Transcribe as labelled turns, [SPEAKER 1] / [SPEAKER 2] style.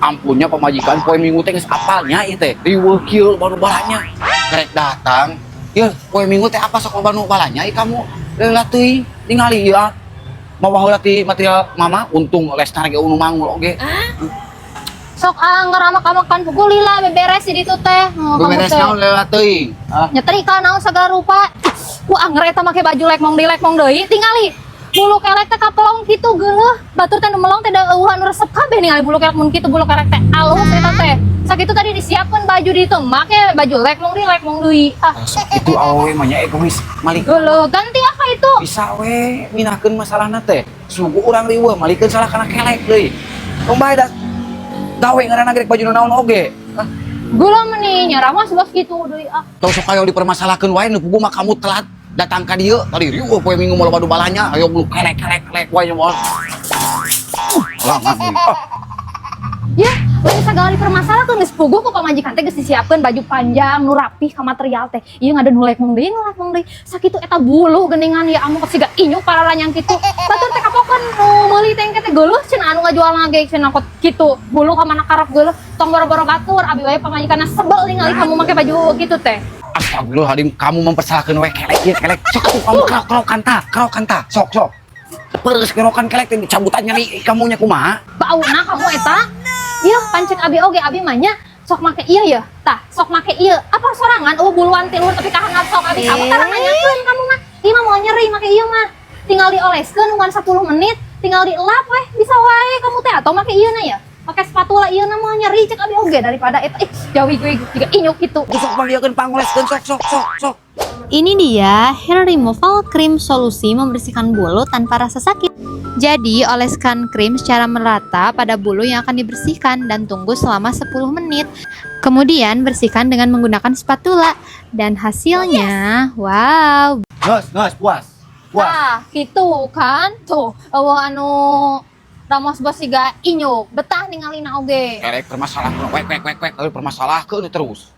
[SPEAKER 1] ampunnya pemajikan poe minggu teh geus apalnya ieu teh riweuh kieu baru balanya karek datang ieu poe minggu teh apa sok banu balanya kamu leula teuing ningali ieu mau baheula ti material mama untung lesna ge unu mangul oge
[SPEAKER 2] Sok ngeramak-ramakan pukul lila beberes di ditu teh.
[SPEAKER 1] beberes naon leula teuing
[SPEAKER 2] Nyetrika naon segala rupa. Ku anger eta make baju lek mong deui tingali. Bulu kelek teh kapelong kitu geuleuh. Batur teh nu melong teh da eueuhan resep kabeh ningali bulu kelek mun kitu bulu kelek teh alus eta teh. Sakitu tadi disiapkeun baju di ditu make baju lek mong deui.
[SPEAKER 1] itu awewe mah nya egois malik
[SPEAKER 2] Geuleuh ganti apa itu?
[SPEAKER 1] bisa we minahkeun masalahna teh sugu urang riweuh malikeun salah kana kelek deui tong bae da gawe ngaranna gerek baju naon oge
[SPEAKER 2] Gula meni nyarah mah sebab kitu deui
[SPEAKER 1] tong sok aya dipermasalahkeun wae nu puguh mah kamu telat datang ka dieu tadi riweuh poe minggu moal badu balanya ayo bulu kelek wae moal
[SPEAKER 2] ya, lain segala dipermasalahkeun geus puguh ku pamajikan teh geus disiapkeun baju panjang nu rapih ka material teh. Ieu ngada nu lek mong deui sakitu eta bulu geuningan ya amu siga inyuk pararanyang kitu. Batur teh kapokeun nu meuli teh teh geuleuh cenah anu ngajual ge cenah kitu. Bulu ka mana karep geuleuh tong boro-boro batur abi wae pamajikanna sebel ningali kamu make baju kitu teh.
[SPEAKER 1] Astagfirullahaladzim kamu mempersalahkeun we kelek ieu kelek sok atuh kamu kerok kanta sok peureuh kerokan kelek teh dicabutan nyari kamu nya kumaha
[SPEAKER 2] Bauna kamu eta? Ieu pancen abi oge abi mah nya sok make ieu ya. Tah, sok make ieu. Apa sorangan buluan ti luhur tapi kahangat sok abi kamu tarang nanyakeun kamu mah. Ieu mah mau nyeri make ieu mah. Tinggal dioleskeun ngan 10 menit, tinggal dielap weh bisa wae kamu teh atau make ieu na ya. Pakai spatula ieu na mah nyeri cek abi oge daripada eta jauhi gue juga inyuk kitu.
[SPEAKER 1] sok panggilkeun pangoleskeun sok
[SPEAKER 3] Ini dia hair removal cream solusi membersihkan bulu tanpa rasa sakit. Jadi, oleskan krim secara merata pada bulu yang akan dibersihkan dan tunggu selama 10 menit. Kemudian, bersihkan dengan menggunakan spatula. Dan hasilnya, wow!
[SPEAKER 1] Nges, puas.
[SPEAKER 2] Nah, gitu kan. Tuh, anu Ramos bos siga inyuk, betah ningalina oge.
[SPEAKER 1] Kelek permasalahan, wek, permasalahan terus.